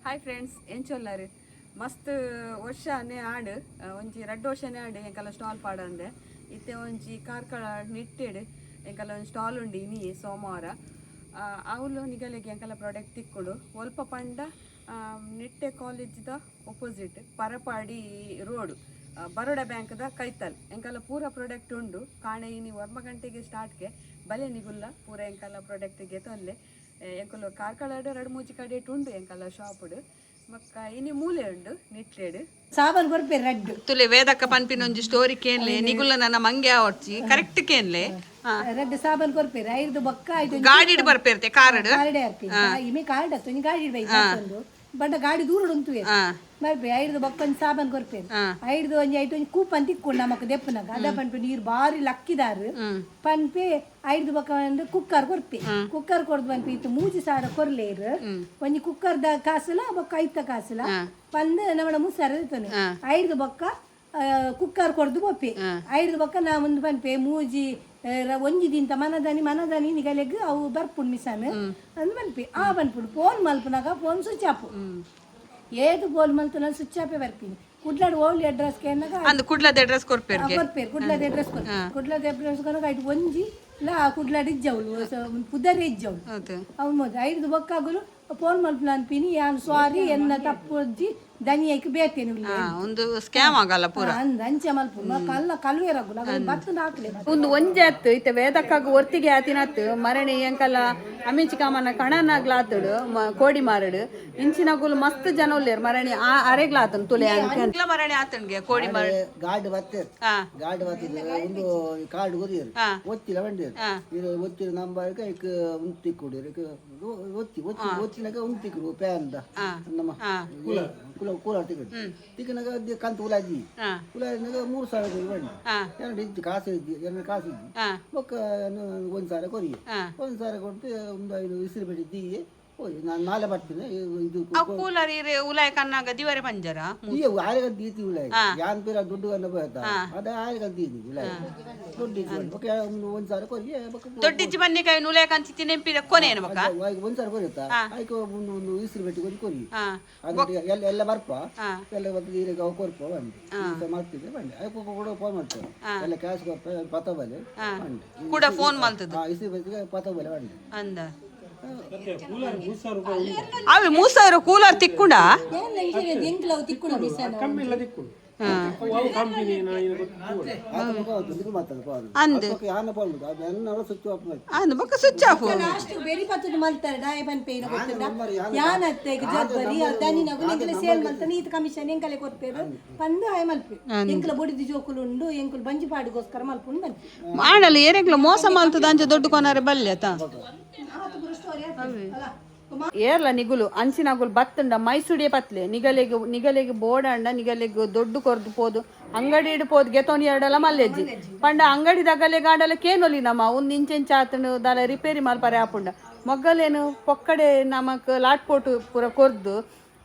hi friends ಎಂಚೊಲ್ಲಾರು ಮಸ್ತ್ ವರ್ಷನೇ ಆಡು ಒಂಜಿ 2 ವರ್ಷನೇ ಆಡು ಎಂಕಲ್ಲ ಸ್ಟಾಲ್ ಪಾಡಂದೆ ಇತ್ತೆ ಒಂಜಿ ಕಾರ್ಕಳ ನಿಟ್ಟೆಡು ಎಂಕಲ್ಲ ಒಂದು ಸ್ಟಾಲ್ ಉಂಡು ಇನಿ ಸೋಮವಾರ ಅವಳು ನಿಗಲಿಗೆ ಎಂಕಲ್ಲ ಪ್ರಾಡಕ್ಟ್ ತಿಕ್ಕೊಡು ಒಲ್ಪ ಪಂಡ ನಿಟ್ಟೆ ಕಾಲೇಜ್ದ ಒಪೋಸಿಟ್ ಪರಪಾಡಿ ರೋಡು ಬರೋಡ ಬ್ಯಾಂಕ್ದ ಕೈತಲ್ ಎಂಕಲ್ಲ ಪೂರ ಪ್ರಾಡಕ್ಟ್ ಉಂಡು ಕಾಣೆ ಇನಿ 1 ಗಂಟೆಗೆ ಸ್ಟಾರ್ಟ್ಗೆ ಬಲೆ ನಿಗುಲ್ಲ ಪೂರ ಎಂಕಲ್ಲ ಪ್ರಾಡಕ್ಟ್ಗೆ ತೊಲ್ಲೆ ಎಂಕಲು ಕಾರ್ಕಳಾಡು 2-3 ಕಡೆ ಉಂಡು ಎಂಕಲ್ಲ ಶಾಪುಡು ಮಕ್ಕ ಇನಿ ಮೂಲೆ ಉಂಡು ನಿಟ್ಲೇಡು ಸಾಬನ್ ಬರ್ಪೆ ರೆಡ್ ತುಲೆ ವೇದಕ್ಕ ಪನ್ಪಿನೊಂಜಿ ಸ್ಟೋರಿ ಕೇನ್ಲೆ ನಿಗುಲ್ಲ ನನ್ನ ಮಂಗೆ ಆವಡ್ಚಿ ಕರೆಕ್ಟ್ ಕೇನ್ಲೆ ರೆಡ್ ಸಾಬನ್ ಕೊರ್ಪೆರ್ ಐದು ಬೊಕ್ಕ ಐದು ಗಾಡಿಡ್ ಬರ್ಪೇರ್ತೆ ಕಾರಡ್ ಕಾರಡೆ ಆರ್ಪಿ ಇಮೆ ಕಾರ್ಡ್ ಅತ್ತು ನಿ ಗಾಡಿ ಬೈ ಬಂದು ಬಡ ಗಾಡಿ ದೂರ ಉಂಟು ಬರ್ಪೆ ಐದು ಬೊಕ್ಕ ಸಾಬನ್ ಕೊರ್ಪೇರ್ ಐದು ಒಂಜಿ ಐದು ಒಂಜಿ ಕೂಪನ್ ತಿಕ್ಕೊಂಡು ನಮಕ್ ದೆಪ್ಪನಾಗ ಅದ ಪನ್ಪೆ ನೀರು ಬಾರಿ ಲಕ್ಕಿದಾರು ಪನ್ಪೆ ಐದು ಬೊಕ್ಕ ಒಂದು ಕುಕ್ಕರ್ ಕೊರ್ಪೆ ಕುಕ್ಕರ್ ಕೊರ್ದು ಪನ್ಪೆ ಇತ್ತು 3,000 ಕೊರ್ಲೇರು ಒಂಜಿ ಕುಕ್ಕರ್ದ ಕಾಸಲ ಬೊಕ್ಕ ಐತ ಕಾಸಲ ಪಂದ್ ನಮ್ಮಡ ಮುಸ್ಸಾರ ಇರ್ತಾನೆ ಐದು ಬೊಕ್ಕ ಕುಕ್ಕರ್ ಕೊರ್ದು ಬೊಪ್ಪೆ ಐದು ಬೊಕ್ಕ ನಾ ಒಂದು ಪನ್ಪೆ ಮೂಜಿ ಒಂಜಿದಿಂತ ಮನದಾನಿ ನಿಗಲೆಗ್ ಅವು ಬರ್ಪುಂಡು ಮಿಸಾನ್ ಅಂದ್ ಬನ್ಪಿ ಬನ್ಪುಡು ಫೋನ್ ಮಲ್ಪನಾಗ ಫೋನ್ ಸ್ವಿಚ್ ಆಫ್ ಏದು ಫೋನ್ ಮಲ್ತನ ಸ್ವಿಚ್ ಆಫೇ ಬರ್ತೀನಿ ಕುಡ್ಲಾಡ್ ಓಲ್ಡ್ ಅಡ್ರೆಸ್ ಕೇನಾಗ ಕುಡ್ಲದ ಅಡ್ರೆಸ್ ಕೊರ್ಪೇರ್ ಕುಡ್ಲದ ಅಡ್ರೆಸ್ ಕುಡ್ಲದ ಅಡ್ರೆಸ್ ಐಟು ಒಂಜಿ ಲಾ ಕುಡ್ಲಾಡ್ ಇಜ್ಜವಳು ಪುದರ್ ಇಜ್ಜವಳು ಅವ್ನು ಮೊದ ಐದು ಬೊಕ್ಕಾಗಲು ಫೋನ್ ಮಲ್ಪನ ಅನ್ಪಿನಿ ಯಾನ್ ಸಾರಿ ಎನ್ನ ತಪ್ಪೊಜ್ಜಿ ದನಿಯಕ್ಕೆ ಬೇತೇನು ಒಂದು ಸ್ಕ್ಯಾಮ್ ಆಗಲ್ಲ ಪೂರ ಅಂಚೆ ಮಲ್ಪು ಕಲ್ಲ ಕಲ್ವೇರಾಗುಲ ಬರ್ತದ ಹಾಕ್ಲೆ ಒಂದು ಒಂಜೆತ್ತು ಇತ್ತೆ ವೇದಕ್ಕಾಗ ಒರ್ತಿಗೆ ಆತಿನತ್ತು ಮರಣಿ ಎಂಕಲ್ಲ ಅಮಿಚಿ ಕಾಮನ ಕಣನಾಗ್ಲಾತಡು ಕೋಡಿ ಮಾರಡು ಇಂಚಿನಾಗುಲು ಮಸ್ತ್ ಜನ ಉಲ್ಲೇರು ಮರಣಿ ಅರೆಗ್ಲಾತನ್ ತುಲೆ ಅಂಕಲ ಮರಣಿ ಆತನ್ಗೆ ಕೋಡಿ ಮಾರ ಗಾಡಿ ಬರ್ತೇರು ಗಾಡಿ ಬರ್ತದೆ ಒಂದು ಕಾರ್ಡ್ ಒರಿಯರು ಒತ್ತಿಲ ಬಂದಿರು ಇದು ಒತ್ತಿರ ನಂಬರ್ಗೆ ಇಕ್ ಉಂತಿ ಕೊಡಿರು ಒತ್ತಿ ಒತ್ತಿ ಒತ್ತಿನಾಗ ಉಂತಿ ಕೊಡು ಪ್ಯಾನ್ದ ನಮ್ಮ ಕೂಲ ಟಿಕೆಟ್ ಟಿಕೆಟ್ನಾಗ ಕಂತು ಉಲಾಜಿ ಉಲಾಜಿನಾಗ 3,000 ಬನ್ನಿ ಎರಡು ಇದ್ದು ಕಾಸು ಇದ್ದಿ 2 ಕಾಸು ಇದ್ದಿ ಬೊಕ್ಕ 1,000 ಕೊರಿ 1,000 ಕೊಟ್ಟು ಒಂದು 5 ಇಸ್ರು ಬಿಟ್ಟಿದ್ದಿ ನಾನು ನಾಳೆ ಬರ್ತೀನಿ ಇದು ಕೂಲರ್ ಉಲಾಯ್ ಕನ್ನಾಗ ದಿವರೆ ಪಂಜರ ಆರೆಗ ದೀತಿ ಉಲಾಯ್ ಯಾನ್ ಪೇರ ದುಡ್ಡು ಕನ್ನ ಬೈತಾ ಅದ ಆರೆಗ ದೀತಿ ಉಲಾಯ್ ದೊಡ್ಡ ಬೊಕ್ಕ 1,000 ಕೊರಿ ದೊಡ್ಡಿಜ್ಜಿ ಬನ್ನಿಕಾಯಿ ಉಲಾಯ್ ಕಂತಿ ನೆಂಪಿದ ಕೊನೇನು ಬೊಕ್ಕ 1,000 ಕೊರಿತಾ ಆಯ್ಕೆ ಒಂದು ಇಸ್ರು ಬಿಟ್ಟು ಕೊರಿ ಎಲ್ಲ ಬರ್ಪ ಎಲ್ಲ ಮತ್ತೆ ಈಗ ಕೊರ್ಪ ಬಂದು ಮಾಡ್ತಿದ್ದೆ ಬಂದೆ ಆಯ್ಕೆ ಕೂಡ ಫೋನ್ ಮಾಡ್ತಾರೆ ಎಲ್ಲ ಕ್ಯಾಶ್ ಕೊರ್ಪ ಪತಬಲೆ ಬಂದೆ ಕೂಡ ಫೋನ್ ಮಾಡ್ತದ ಇಸ್ರು ಬಿಟ್ಟು ಪತಬಲೆ ಬಂದೆ ಅಂದ ಅವೆ 3,000 ಕೂಲರ್ ತಿಕ್ಕುಂಡ ಬೊಕ್ಕ ಸ್ವಿಚ್ ಆಫ್ ಬೇರೆ ಪತ್ತದ ಮಲ್ತಾರೆ ಡಾಯ ಪನ್ಪೇನ ಗೊತ್ತಿಲ್ಲ ಯಾನತ್ತೆ ಜಬ್ಬರಿ ದನಿನಗು ಎಂಕಲ ಸೇಲ್ ಮಲ್ತಾನೆ ಈತ ಕಮಿಷನ್ ಎಂಕಲೆ ಕೊರ್ಪೇರು ಪಂದು ಆಯ ಮಲ್ಪೆ ಎಂಕಲ ಬೊಡಿದಿ ಜೋಕುಲು ಉಂಡು ಎಂಕುಲು ಬಂಜಿ ಪಾಡಿಗೋಸ್ಕರ ಮಲ್ಪುಂಡು ಬನ್ನಿ ಮಾಡಲ್ಲ ಏರೆಗ್ಲ ಮೋಸ ಮಲ್ತದ ಅಂಚೆ ದೊಡ್ಡ ಕೊನಾರೆ ಬಲ್ಯತ ಏರ್ಲ ನಿಗುಲು ಅಂಚಿನಾಗುಲು ಬತ್ತಂಡ ಮೈಸೂಡಿಯ ಪತ್ಲೆ ನಿಗಲೆಗೆ ಬೋಡಂಡ ನಿಗಲೆಗೆ ದೊಡ್ಡ ಕೊರ್ದು ಪೋದು ಅಂಗಡಿ ಇಡ್ಪೋದು ಗೆತೋನಿ ಎರಡಲ್ಲ ಮಲ್ಲೆಜ್ಜಿ ಪಂಡ ಅಂಗಡಿ ದಗಲೆ ಗಾಡಲ ಕೇನೊಲಿ ನಮ್ಮ ಒಂದು ಇಂಚೆಂಚ ಆತನು ದಾಲ ರಿಪೇರಿ ಮಲ್ಪರೆ ಆಪುಂಡ ಮೊಗ್ಗಲೇನು ಪೊಕ್ಕಡೆ ನಮಕ್ ಲಾಟ್ ಪೋಟು ಪೂರ ಕೊರ್ದು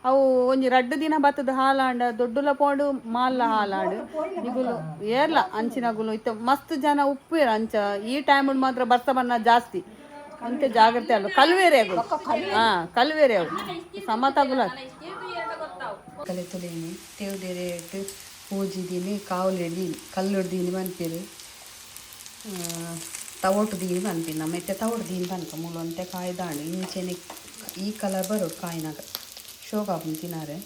ಅವು ಒಂಜಿ 2 ದಿನ ಬತ್ತದ ಹಾಲಾಂಡ ದೊಡ್ಡಲ ಪೋಡು ಮಾಲ್ಲ ಹಾಲಾಡು ನಿಗುಲು ಏರ್ಲ ಅಂಚಿನಾಗುಲು ಇತ್ತ ಮಸ್ತ್ ಜನ ಉಪ್ಪೇರ ಅಂಚ ಈ ಟೈಮ್ ಮಾತ್ರ ಬರ್ಸ ಬನ್ನ ಜಾಸ್ತಿ ಅಂತೆ ಜಾಗ್ರತೆ ಅಲ್ಲ ಕಲ್ವೇರೆ ಅವು ಕಲ್ವೇರೆ ಅವು ಸಮತಾಗುಲ ಕಲೆ ತುಲೇನಿ ತೇವ್ದೇರೆ ಇಟ್ಟು ಪೂಜಿದೀನಿ ಕಾವಲೆಡೀನಿ ಕಲ್ಲೊಡ್ದೀನಿ ಬನ್ಪೇರು ತವೊಟ್ಟುದೀನಿ ಬನ್ಪೀನಿ ನಮ್ಮ ಎತ್ತೆ ತವೊಡ್ದೀನಿ ಬನ್ಕ ಮೂಲ ಅಂತೆ ಕಾಯಿ ದಾಂಡು ಇಂಚೆನೆ ಈ ಕಲರ್ ಬರೋಡು ಕಾಯಿನಾಗ ಶೋಕಾಪು ತಿನ್ನಾರೆ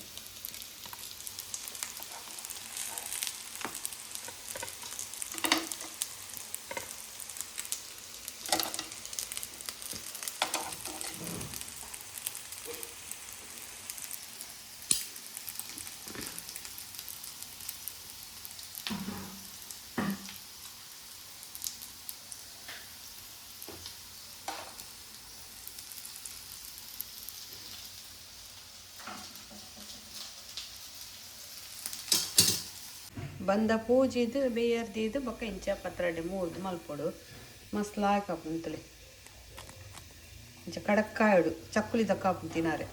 ಬಂದ ಪೂಜಿದು ಬೇಯರ್ದಿದ್ದು ಬೊಕ್ಕ ಇಂಚ ಪತ್ರಡೆ 3 ಮಲ್ಪೊಡು ಮಸ್ತ್ ಲಾಯ್ಕಾಪು ಅಂತಲೇ ಇಂಚ ಕಡಕ್ಕಾಯಡು ಚಕ್ಕುಲಿ ದಕ್ಕಾಪು ತಿನ್ನಾರೆ